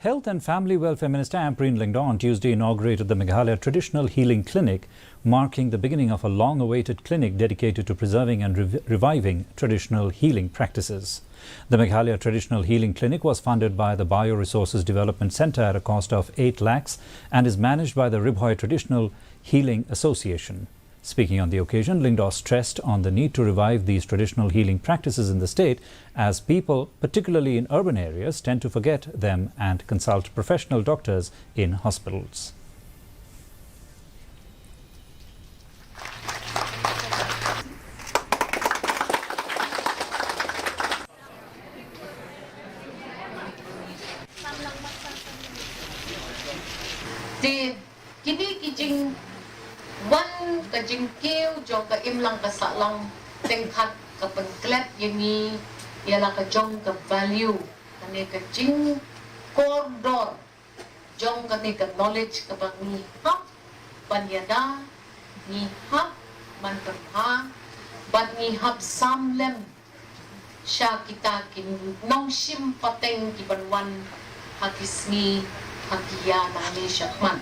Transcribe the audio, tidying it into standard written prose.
Health and Family Welfare Minister Ampreen Lyngdoh on Tuesday inaugurated the Meghalaya Traditional Healing Clinic, marking the beginning of a long-awaited clinic dedicated to preserving and reviving traditional healing practices. The Meghalaya Traditional Healing Clinic was funded by the Bioresources Development Centre at a cost of 8 lakhs and is managed by the Ribhoi Traditional Healing Association. Speaking on the occasion, Lyngdoh stressed on the need to revive these traditional healing practices in the state, as people, particularly in urban areas, tend to forget them and consult professional doctors in hospitals. Wan ka jingkiw jong ka imlang ka salang tengkat ka pengklet yangi yala ka jong ka value kani ka jing kordor jong kani ka knowledge ka pang ni hap panyada ni hap man ha bat ni hap samlem sya kita kin nong sim pateng kibanwan hakismi hakiya na ni syakman.